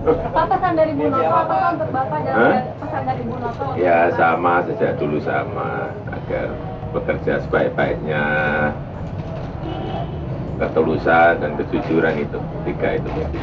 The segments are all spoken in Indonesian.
Pak, pesan dari Bu Noto apa Pak untuk Bapak dalam pesan dari Bu Noto? Ya sama, sejak dulu sama, agar bekerja sebaik-baiknya, ketulusan dan kejujuran itu, tiga itu mesti.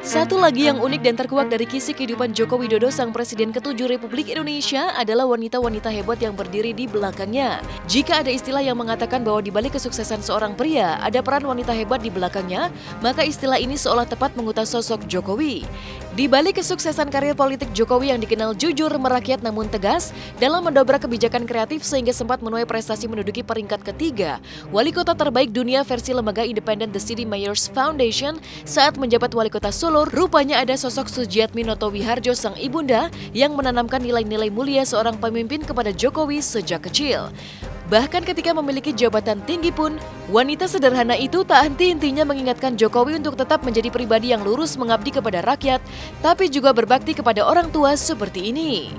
Satu lagi yang unik dan terkuak dari kisah kehidupan Joko Widodo, sang Presiden ke-7 Republik Indonesia, adalah wanita-wanita hebat yang berdiri di belakangnya. Jika ada istilah yang mengatakan bahwa di balik kesuksesan seorang pria, ada peran wanita hebat di belakangnya, maka istilah ini seolah tepat mengutas sosok Jokowi. Di balik kesuksesan karir politik Jokowi yang dikenal jujur, merakyat namun tegas, dalam mendobrak kebijakan kreatif sehingga sempat menuai prestasi menduduki peringkat ketiga, wali kota terbaik dunia versi lembaga independen The City Mayors Foundation saat menjabat wali kota Solo. Rupanya ada sosok Sujiatmi Noto Wiharjo, sang ibunda, yang menanamkan nilai-nilai mulia seorang pemimpin kepada Jokowi sejak kecil. Bahkan ketika memiliki jabatan tinggi pun, wanita sederhana itu tak henti-hentinya mengingatkan Jokowi untuk tetap menjadi pribadi yang lurus mengabdi kepada rakyat, tapi juga berbakti kepada orang tua seperti ini.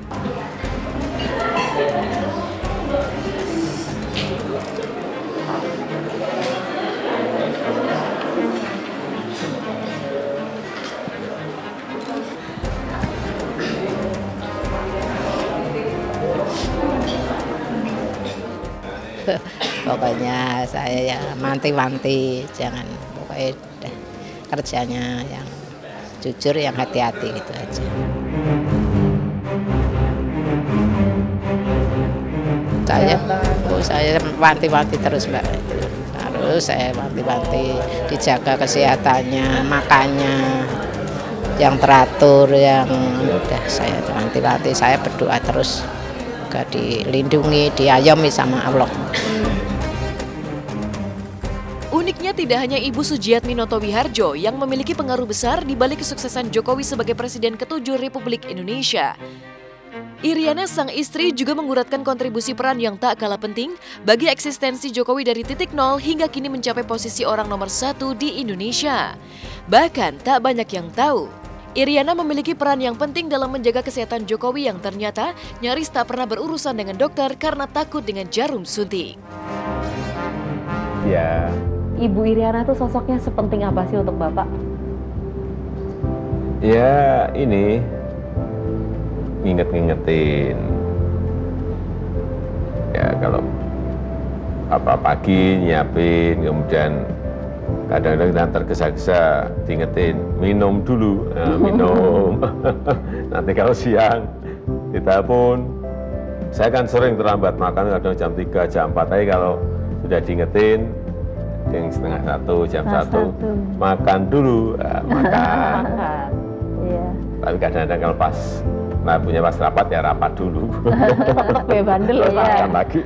Pokoknya saya ya manti-manti, jangan pokoknya kerjanya yang jujur, yang hati-hati gitu aja. Saya wanti-wanti terus Mbak, harus saya wanti-wanti dijaga kesehatannya, makannya yang teratur, yang udah saya wanti-wanti, saya berdoa terus. Dilindungi, diayomi sama Allah. Uniknya tidak hanya Ibu Sujiatmi Noto Wiharjo yang memiliki pengaruh besar di balik kesuksesan Jokowi sebagai Presiden ke-7 Republik Indonesia. Iriana, sang istri, juga menguratkan kontribusi peran yang tak kalah penting bagi eksistensi Jokowi dari titik nol hingga kini mencapai posisi orang nomor 1 di Indonesia. Bahkan tak banyak yang tahu, Iriana memiliki peran yang penting dalam menjaga kesehatan Jokowi yang ternyata nyaris tak pernah berurusan dengan dokter karena takut dengan jarum suntik. Ya. Ibu Iriana tuh sosoknya sepenting apa sih untuk Bapak? Ya ini, ngingetin. Ya kalau apa pagi nyiapin, kemudian kadang-kadang kita tergesa-gesa diingetin, minum dulu, minum. Nanti kalau siang kita pun, saya kan sering terlambat makan, kadang jam 3, jam 4, tapi kalau sudah diingetin, yang setengah 1, jam 1, makan dulu, makan. Iya. Tapi kadang-kadang kalau pas, punya pas rapat ya rapat dulu. Kayak bandel ya. Makan lagi,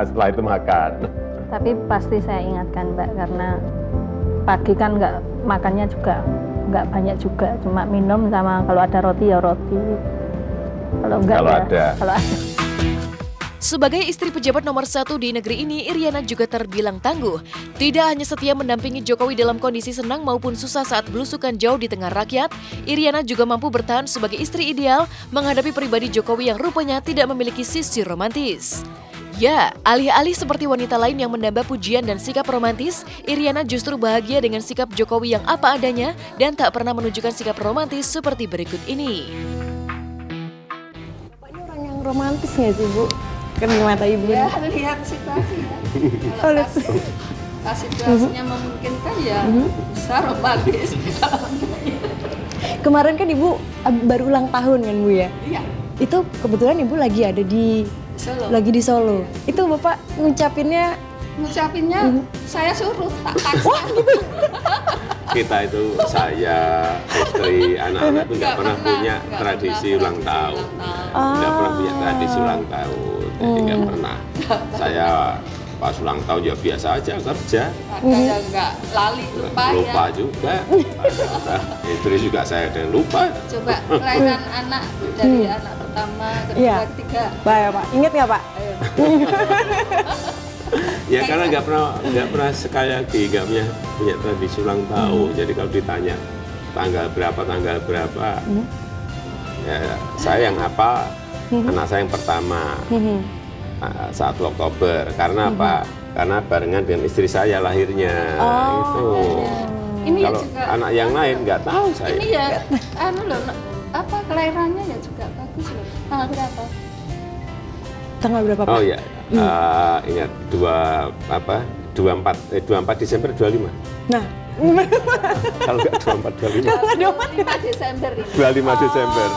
setelah itu makan. Tapi pasti saya ingatkan Mbak, karena pagi kan makannya juga nggak banyak juga, cuma minum sama kalau ada roti ya roti, kalau enggak kalau ya ada. kalau ada. Sebagai istri pejabat nomor 1 di negeri ini, Iriana juga terbilang tangguh. Tidak hanya setia mendampingi Jokowi dalam kondisi senang maupun susah saat belusukan jauh di tengah rakyat, Iriana juga mampu bertahan sebagai istri ideal menghadapi pribadi Jokowi yang rupanya tidak memiliki sisi romantis. Ya, alih-alih seperti wanita lain yang menambah pujian dan sikap romantis, Iriana justru bahagia dengan sikap Jokowi yang apa adanya dan tak pernah menunjukkan sikap romantis seperti berikut ini. Bapak ini orang yang romantis nggak sih Bu? Kan di mata Ibu? Ya, lihat situasinya. Kalau pas situasinya memungkinkan ya bisa romantis. Kemarin kan Ibu baru ulang tahun kan Bu ya? Iya. Itu kebetulan Ibu lagi ada di Solo. Lagi di Solo. Itu Bapak ngucapinnya saya suruh, tak paksa. Kita itu, saya, istri, anak-anak itu nggak pernah punya tradisi ulang tahun. Nggak pernah punya tradisi ulang tahun. Jadi nggak pernah. Saya pas ulang tahun ya biasa aja kerja. Kadang nggak lali, lupa Lupa ya. juga. Istri juga saya ada yang lupa. Coba kelainan anak dari anak pertama, kedua, Iya. ketiga. Baik Pak, ingat nggak Pak? Ayo. Ya karena nggak pernah sekali lagi nggak punya tradisi ulang tahun. Jadi kalau ditanya tanggal berapa, ya saya yang apa, anak saya yang pertama. 1 Oktober. Karena apa? Karena barengan dengan istri saya lahirnya. Itu. Ini Kalau juga anak yang lain nggak tahu saya. ini ya apa kelahirannya ya juga bagus loh. Tanggal berapa? Tanggal berapa, Pak? Oh iya, ingat 24 Desember 25. Nah, Kalau nggak 24, 25. 5 Desember ini. 25 Desember.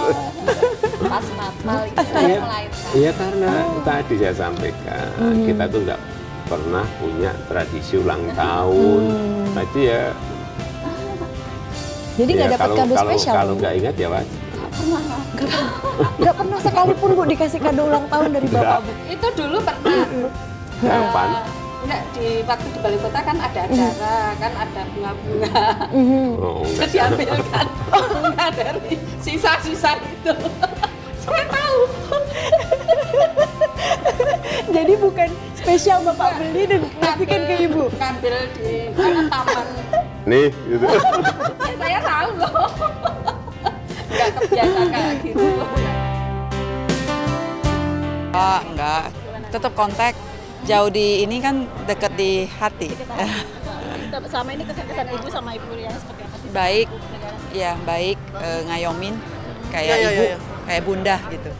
Pas Natal itu saya melahirkan. Iya karena tadi saya sampaikan kita tuh nggak pernah punya tradisi ulang tahun. Tadi ya. jadi nggak dapat kado spesial? Kalau nggak ingat ya wajar. Nggak pernah sekalipun Bu dikasih kado ulang tahun dari Bapak Bu? Itu dulu pernah. Kapan? Enggak, di waktu di balai kota kan ada acara, kan ada bunga-bunga. Oh, enggak. Jadi ambilkan bunga dari sisa-sisa itu. Saya tahu. Jadi bukan spesial Bapak beli dan kasihkan ke Ibu? Ngambil di taman. Nih, gitu. Ya, saya tahu loh. Enggak kebiasa kayak gitu. Enggak, tetap kontak. Jauh di ini kan deket di hati. Selama ini kesan-kesan Ibu sama Ibu yang seperti apa sih? Baik, ya baik, ngayomin kayak ibu, kayak bunda gitu.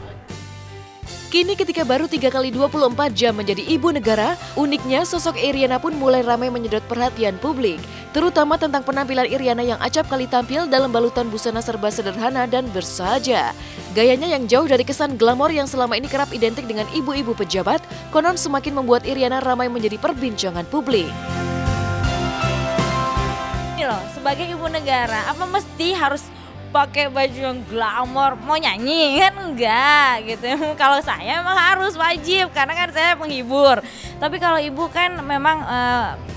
Kini ketika baru 3 kali 24 jam menjadi ibu negara, uniknya sosok Iriana pun mulai ramai menyedot perhatian publik. Terutama tentang penampilan Iriana yang acap kali tampil dalam balutan busana serba sederhana dan bersahaja. Gayanya yang jauh dari kesan glamor yang selama ini kerap identik dengan ibu-ibu pejabat, konon semakin membuat Iriana ramai menjadi perbincangan publik. Ini loh, sebagai ibu negara, apa mesti harus pakai baju yang glamor, mau nyanyi kan enggak gitu. Kalau saya emang harus wajib karena kan saya penghibur. Tapi kalau ibu kan memang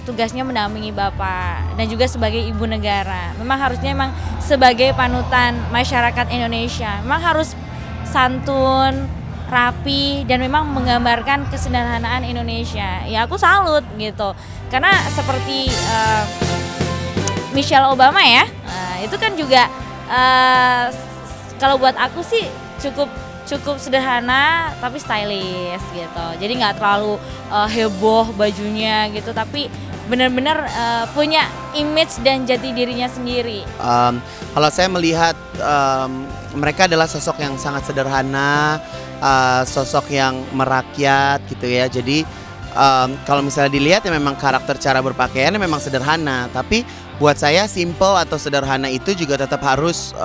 tugasnya mendampingi bapak dan juga sebagai ibu negara. Memang harusnya memang sebagai panutan masyarakat Indonesia. Memang harus santun, rapi dan memang menggambarkan kesederhanaan Indonesia. Ya aku salut gitu. Karena seperti Michelle Obama ya, itu kan juga kalau buat aku sih cukup sederhana tapi stylish gitu. Jadi nggak terlalu heboh bajunya gitu, tapi benar-benar punya image dan jati dirinya sendiri. Kalau saya melihat mereka adalah sosok yang sangat sederhana, sosok yang merakyat gitu ya. Jadi kalau misalnya dilihat ya memang karakter cara berpakaiannya memang sederhana, tapi buat saya simple atau sederhana itu juga tetap harus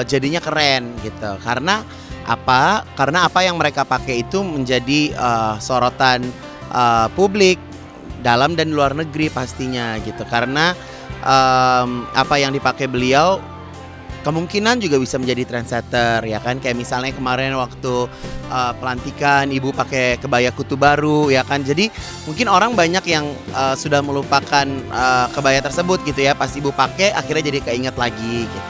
jadinya keren gitu. Karena apa? Karena apa yang mereka pakai itu menjadi sorotan publik dalam dan luar negeri pastinya gitu. Karena apa yang dipakai beliau kemungkinan juga bisa menjadi trendsetter ya kan, kayak misalnya kemarin waktu pelantikan ibu pakai kebaya kutu baru ya kan, jadi mungkin orang banyak yang sudah melupakan kebaya tersebut gitu ya, pas ibu pakai akhirnya jadi keinget lagi gitu.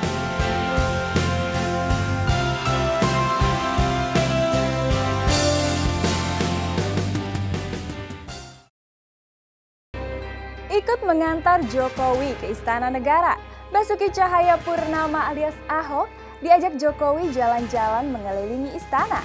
Ikut mengantar Jokowi ke Istana Negara, Basuki Cahayapurnama alias Ahok diajak Jokowi jalan-jalan mengelilingi istana.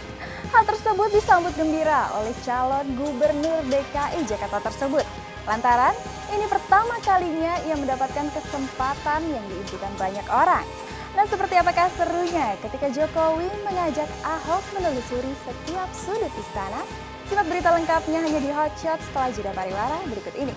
Hal tersebut disambut gembira oleh calon gubernur DKI Jakarta tersebut. Lantaran ini pertama kalinya ia mendapatkan kesempatan yang diimpikan banyak orang. Nah, seperti apakah serunya ketika Jokowi mengajak Ahok menelusuri setiap sudut istana? Simak berita lengkapnya hanya di Hotshot setelah jeda pariwara berikut ini.